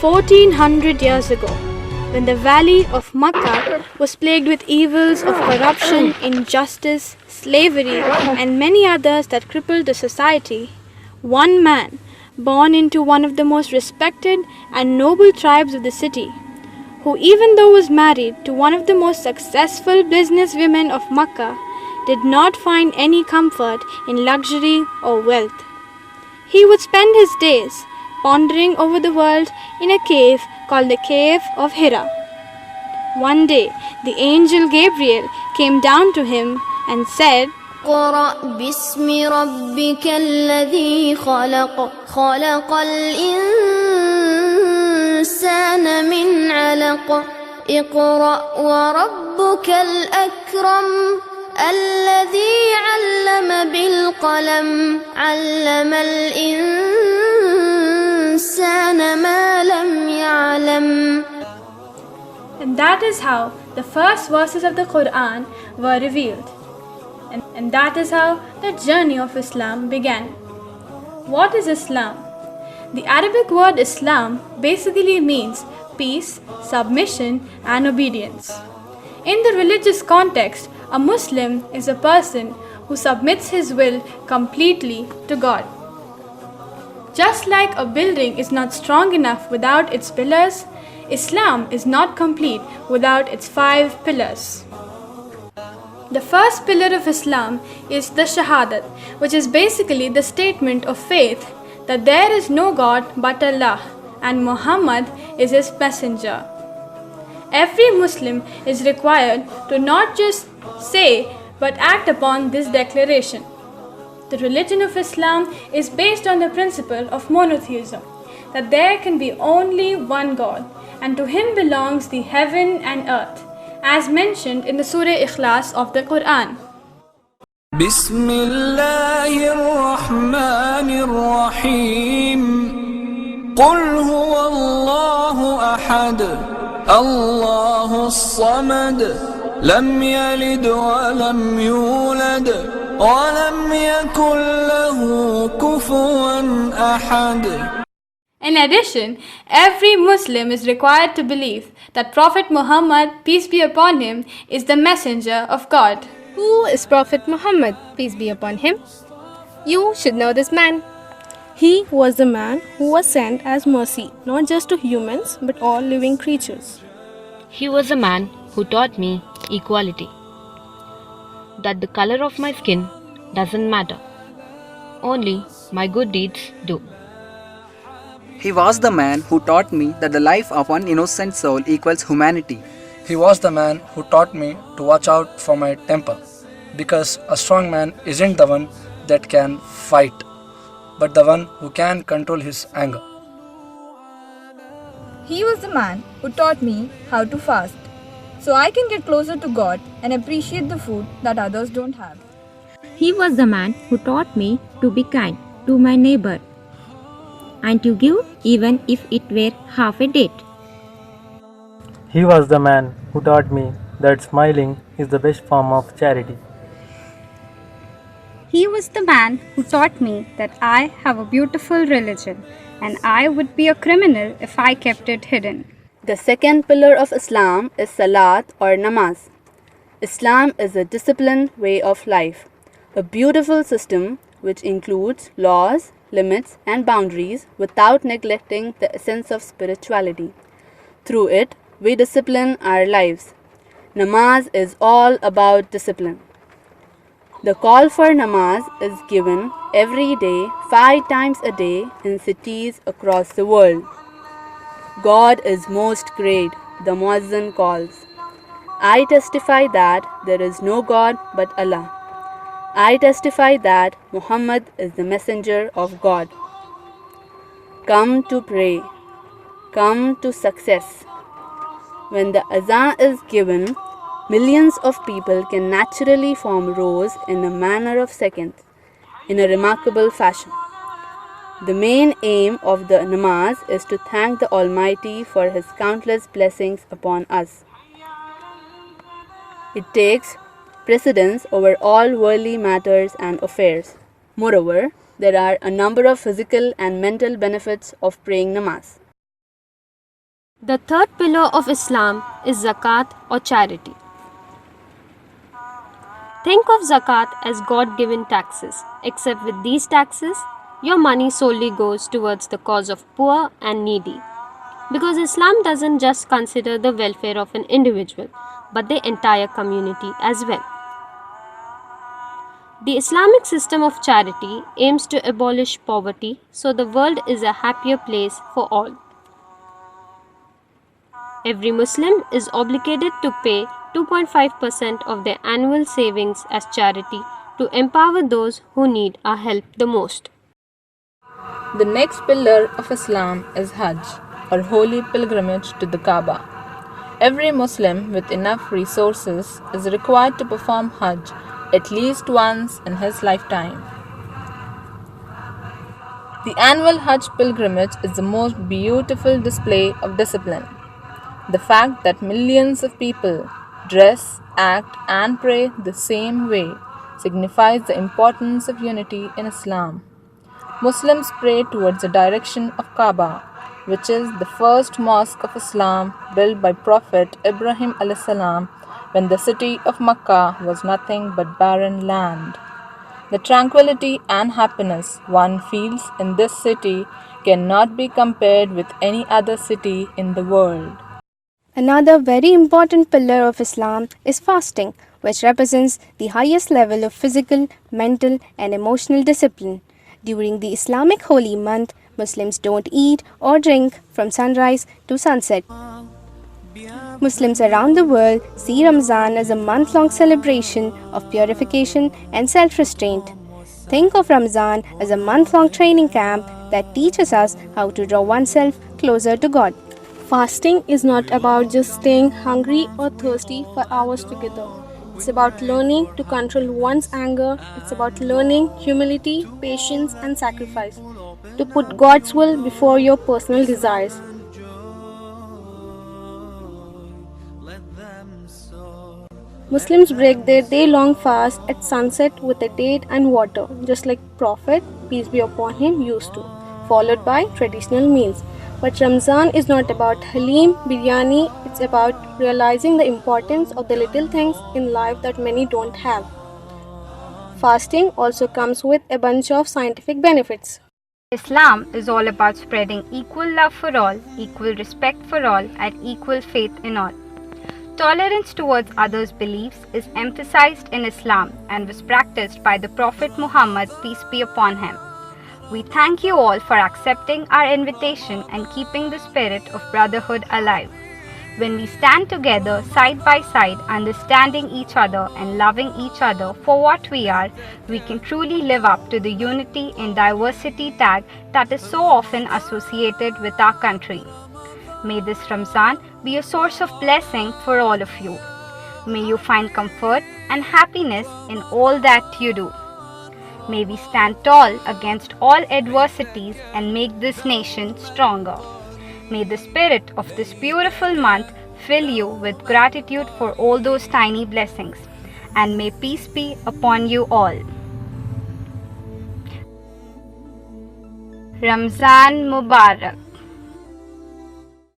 1400 years ago, when the valley of Makkah was plagued with evils of corruption, injustice, slavery, and many others that crippled the society, one man, born into one of the most respected and noble tribes of the city, who even though was married to one of the most successful businesswomen of Makkah, did not find any comfort in luxury or wealth. He would spend his days pondering over the world in a cave called the Cave of Hira. One day, the angel Gabriel came down to him and said, اقرأ باسم ربك الذي خلق خلق الإنسان من علق اقرأ وربك الأكرم الذي علم بالقلم علم الإنسان ما لم يعلم. And that is how the first verses of the Quran were revealed. And that is how the journey of Islam began. What is Islam? The Arabic word Islam basically means peace, submission, and obedience. In the religious context, a Muslim is a person who submits his will completely to God. Just like a building is not strong enough without its pillars, Islam is not complete without its 5 pillars. The first pillar of Islam is the Shahadat, which is basically the statement of faith that there is no God but Allah and Muhammad is his messenger. Every Muslim is required to not just say but act upon this declaration. The religion of Islam is based on the principle of monotheism, that there can be only one God, and to him belongs the heaven and earth, as mentioned in the Surah Ikhlas of the Quran. بسم الله الرحمن الرحيم قل هو الله أحد الله الصمد لم يلد ولم يولد ولم يكن له كفوا أحد. In addition, every Muslim is required to believe that Prophet Muhammad, peace be upon him, is the messenger of God. Who is Prophet Muhammad, peace be upon him? You should know this man. He was the man who was sent as mercy, not just to humans, but all living creatures. He was a man who taught me equality, that the color of my skin doesn't matter, only my good deeds do. He was the man who taught me that the life of one innocent soul equals humanity. He was the man who taught me to watch out for my temper, because a strong man isn't the one that can fight, but the one who can control his anger. He was the man who taught me how to fast, so I can get closer to God and appreciate the food that others don't have. He was the man who taught me to be kind to my neighbor and to give even if it were half a date. He was the man who taught me that smiling is the best form of charity. He was the man who taught me that I have a beautiful religion and I would be a criminal if I kept it hidden. The second pillar of Islam is Salat or Namaz. Islam is a disciplined way of life, a beautiful system which includes laws, limits and boundaries without neglecting the essence of spirituality. Through it, we discipline our lives. Namaz is all about discipline. The call for namaz is given every day, 5 times a day in cities across the world. God is most great, the Muazzin calls. I testify that there is no God but Allah. I testify that Muhammad is the messenger of God. Come to pray. Come to success. When the azaan is given, millions of people can naturally form rows in a manner of seconds, in a remarkable fashion. The main aim of the namaz is to thank the Almighty for His countless blessings upon us. It takes precedence over all worldly matters and affairs. Moreover, there are a number of physical and mental benefits of praying namaz. The third pillar of Islam is zakat or charity. Think of zakat as God-given taxes, except with these taxes, your money solely goes towards the cause of poor and needy. Because Islam doesn't just consider the welfare of an individual, but the entire community as well. The Islamic system of charity aims to abolish poverty so the world is a happier place for all. Every Muslim is obligated to pay 2.5% of their annual savings as charity to empower those who need our help the most. The next pillar of Islam is Hajj, or holy pilgrimage to the Kaaba. Every Muslim with enough resources is required to perform Hajj at least once in his lifetime. The annual Hajj pilgrimage is the most beautiful display of discipline. The fact that millions of people dress, act, and pray the same way signifies the importance of unity in Islam. Muslims pray towards the direction of Kaaba, which is the first mosque of Islam built by Prophet Ibrahim a.s. when the city of Makkah was nothing but barren land. The tranquility and happiness one feels in this city cannot be compared with any other city in the world. Another very important pillar of Islam is fasting, which represents the highest level of physical, mental, and emotional discipline. During the Islamic holy month, Muslims don't eat or drink from sunrise to sunset. Muslims around the world see Ramzan as a month-long celebration of purification and self-restraint. Think of Ramzan as a month-long training camp that teaches us how to draw oneself closer to God. Fasting is not about just staying hungry or thirsty for hours together. It's about learning to control one's anger. It's about learning humility, patience, and sacrifice. To put God's will before your personal desires. Muslims break their day-long fast at sunset with a date and water, just like Prophet, peace be upon him, used to, followed by traditional meals. But Ramzan is not about halim, biryani, it's about realizing the importance of the little things in life that many don't have. Fasting also comes with a bunch of scientific benefits. Islam is all about spreading equal love for all, equal respect for all, and equal faith in all. Tolerance towards others' beliefs is emphasized in Islam and was practiced by the Prophet Muhammad, peace be upon him. We thank you all for accepting our invitation and keeping the spirit of brotherhood alive. When we stand together side by side, understanding each other and loving each other for what we are, we can truly live up to the unity in diversity tag that is so often associated with our country. May this Ramzan be a source of blessing for all of you. May you find comfort and happiness in all that you do. May we stand tall against all adversities and make this nation stronger. May the spirit of this beautiful month fill you with gratitude for all those tiny blessings. And may peace be upon you all. Ramzan Mubarak.